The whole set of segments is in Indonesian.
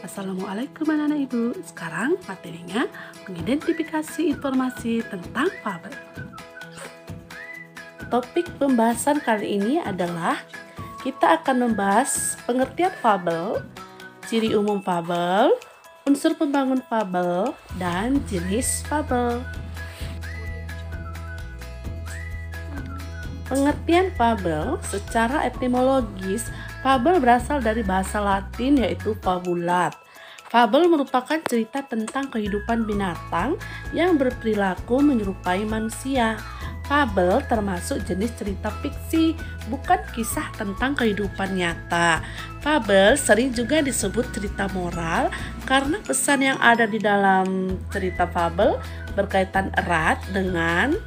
Assalamualaikum anak-anak ibu. Sekarang materinya mengidentifikasi informasi tentang fabel. Topik pembahasan kali ini adalah kita akan membahas pengertian fabel, ciri umum fabel, unsur pembangun fabel, dan jenis fabel. Pengertian fabel secara etimologis, fabel berasal dari bahasa Latin yaitu fabulat. Fabel merupakan cerita tentang kehidupan binatang yang berperilaku menyerupai manusia. Fabel termasuk jenis cerita fiksi, bukan kisah tentang kehidupan nyata. Fabel sering juga disebut cerita moral karena pesan yang ada di dalam cerita fabel berkaitan erat dengan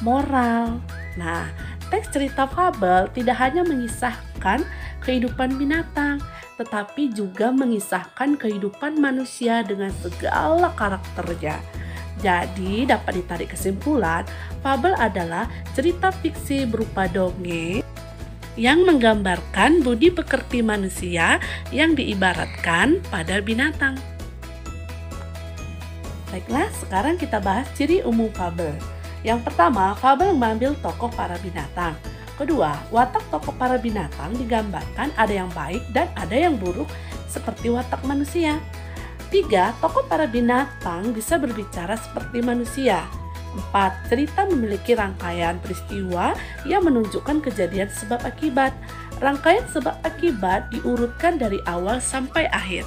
moral. Nah, teks cerita fabel tidak hanya mengisahkan kehidupan binatang, tetapi juga mengisahkan kehidupan manusia dengan segala karakternya. Jadi, dapat ditarik kesimpulan, fabel adalah cerita fiksi berupa dongeng yang menggambarkan budi pekerti manusia yang diibaratkan pada binatang. Baiklah, sekarang kita bahas ciri umum fabel. Yang pertama, fabel mengambil tokoh para binatang. Kedua, watak tokoh para binatang digambarkan ada yang baik dan ada yang buruk seperti watak manusia. Tiga, tokoh para binatang bisa berbicara seperti manusia. Empat, cerita memiliki rangkaian peristiwa yang menunjukkan kejadian sebab akibat. Rangkaian sebab akibat diurutkan dari awal sampai akhir.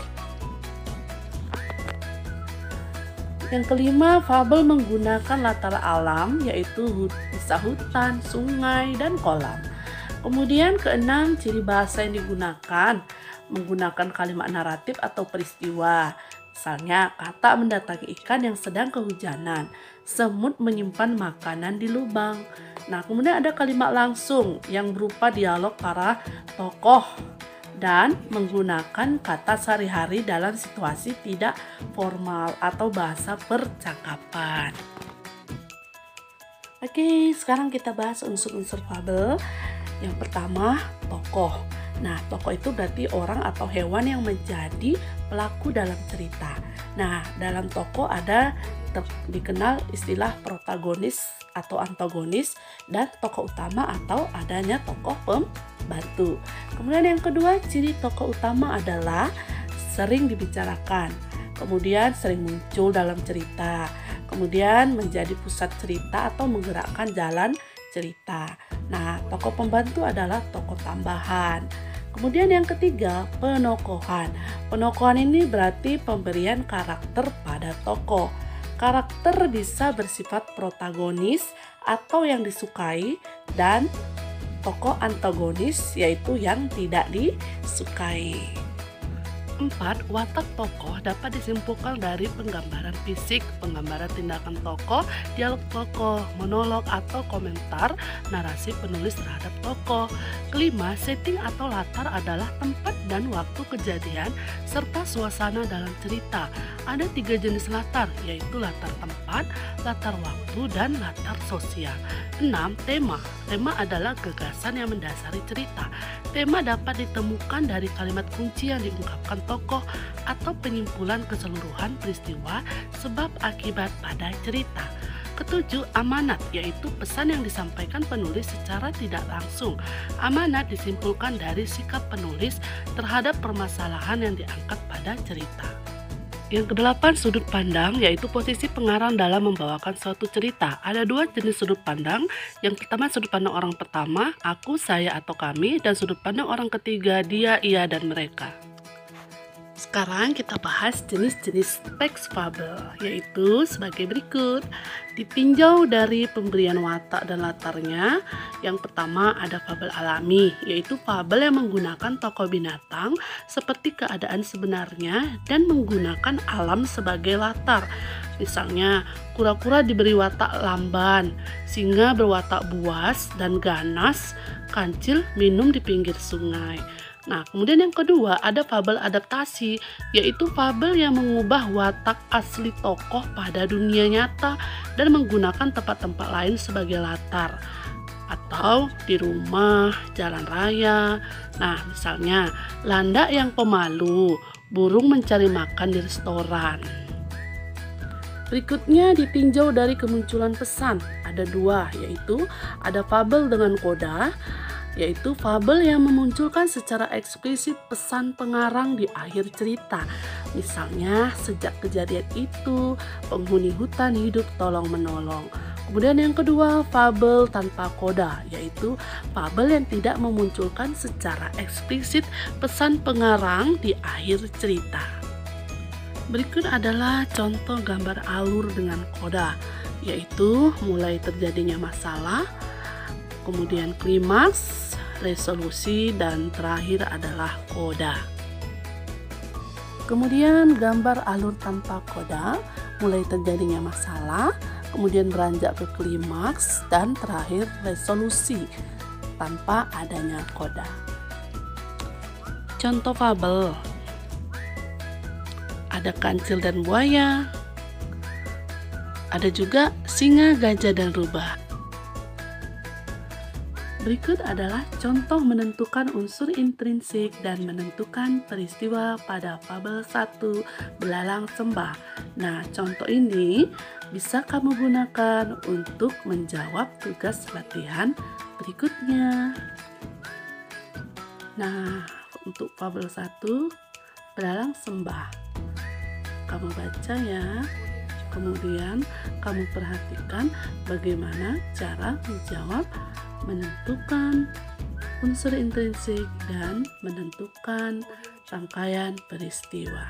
Yang kelima, fabel menggunakan latar alam yaitu bisa hutan, sungai, dan kolam. Kemudian keenam, ciri bahasa yang digunakan menggunakan kalimat naratif atau peristiwa. Misalnya, kata mendatangi ikan yang sedang kehujanan, semut menyimpan makanan di lubang. Nah, kemudian ada kalimat langsung yang berupa dialog para tokoh dan menggunakan kata sehari-hari dalam situasi tidak formal atau bahasa percakapan. Oke, sekarang kita bahas unsur-unsur fabel. Yang pertama, tokoh. Nah, tokoh itu berarti orang atau hewan yang menjadi pelaku dalam cerita. Nah, dalam tokoh ada dikenal istilah protagonis atau antagonis dan tokoh utama atau adanya tokoh pembantu. Kemudian yang kedua, ciri tokoh utama adalah sering dibicarakan, kemudian sering muncul dalam cerita, kemudian menjadi pusat cerita atau menggerakkan jalan cerita. Nah, tokoh pembantu adalah tokoh tambahan. Kemudian yang ketiga, penokohan. Penokohan ini berarti pemberian karakter pada tokoh. Karakter bisa bersifat protagonis atau yang disukai dan tokoh antagonis yaitu yang tidak disukai. 4. Watak tokoh dapat disimpulkan dari penggambaran fisik, penggambaran tindakan tokoh, dialog tokoh, monolog atau komentar narasi penulis terhadap tokoh. Kelima, setting atau latar adalah tempat dan waktu kejadian serta suasana dalam cerita. Ada 3 jenis latar, yaitu latar tempat, latar waktu, dan latar sosial. 6. Tema. Tema adalah gagasan yang mendasari cerita. Tema dapat ditemukan dari kalimat kunci yang diungkapkan tokoh atau penyimpulan keseluruhan peristiwa sebab akibat pada cerita. Ketujuh, amanat, yaitu pesan yang disampaikan penulis secara tidak langsung. Amanat disimpulkan dari sikap penulis terhadap permasalahan yang diangkat pada cerita. Yang kedelapan, sudut pandang, yaitu posisi pengarang dalam membawakan suatu cerita. Ada 2 jenis sudut pandang. Yang pertama, sudut pandang orang pertama, aku, saya, atau kami, dan sudut pandang orang ketiga, dia, ia, dan mereka. Sekarang kita bahas jenis-jenis teks fabel, yaitu sebagai berikut. Ditinjau dari pemberian watak dan latarnya, yang pertama ada fabel alami, yaitu fabel yang menggunakan tokoh binatang seperti keadaan sebenarnya dan menggunakan alam sebagai latar. Misalnya, kura-kura diberi watak lamban, singa berwatak buas dan ganas, kancil minum di pinggir sungai. Nah, kemudian yang kedua ada fabel adaptasi, yaitu fabel yang mengubah watak asli tokoh pada dunia nyata dan menggunakan tempat-tempat lain sebagai latar. atau di rumah, jalan raya. Nah, misalnya landak yang pemalu, burung mencari makan di restoran. Berikutnya ditinjau dari kemunculan pesan. Ada dua, yaitu ada fabel dengan koda, yaitu fabel yang memunculkan secara eksplisit pesan pengarang di akhir cerita. Misalnya, sejak kejadian itu, penghuni hutan hidup tolong-menolong. Kemudian yang kedua, fabel tanpa koda, yaitu fabel yang tidak memunculkan secara eksplisit pesan pengarang di akhir cerita. Berikut adalah contoh gambar alur dengan koda, yaitu mulai terjadinya masalah, kemudian klimaks, resolusi, dan terakhir adalah koda. Kemudian gambar alur tanpa koda, mulai terjadinya masalah, kemudian beranjak ke klimaks, dan terakhir resolusi tanpa adanya koda. Contoh fabel, ada kancil dan buaya, ada juga singa, gajah, dan rubah. Berikut adalah contoh menentukan unsur intrinsik dan menentukan peristiwa pada fabel 1 Belalang Sembah. Nah, contoh ini bisa kamu gunakan untuk menjawab tugas latihan berikutnya. Nah, untuk fabel 1 Belalang Sembah, kamu baca ya, kemudian kamu perhatikan bagaimana cara menjawab, menentukan unsur intrinsik, dan menentukan rangkaian peristiwa.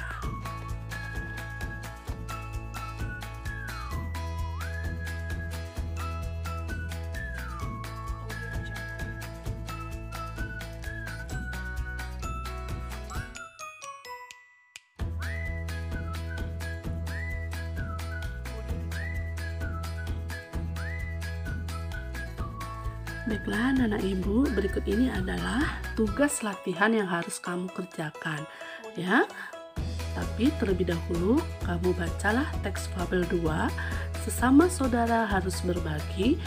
Baiklah anak-anak ibu, berikut ini adalah tugas latihan yang harus kamu kerjakan ya. Tapi terlebih dahulu kamu bacalah teks fabel 2 Sesama Saudara Harus Berbagi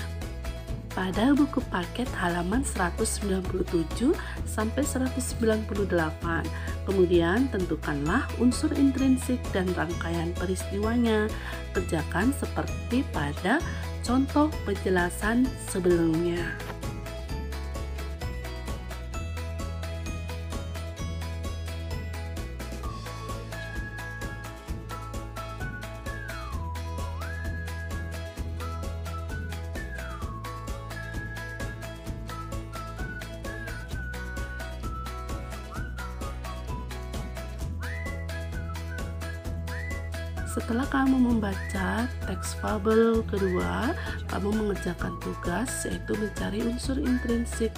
pada buku paket halaman 197 sampai 198. Kemudian tentukanlah unsur intrinsik dan rangkaian peristiwanya. Kerjakan seperti pada contoh penjelasan sebelumnya. Setelah kamu membaca teks fabel kedua, kamu mengerjakan tugas yaitu mencari unsur intrinsik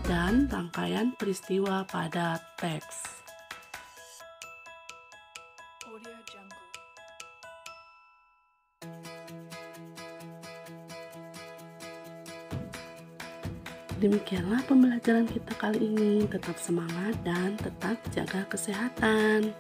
dan rangkaian peristiwa pada teks. Demikianlah pembelajaran kita kali ini. Tetap semangat dan tetap jaga kesehatan.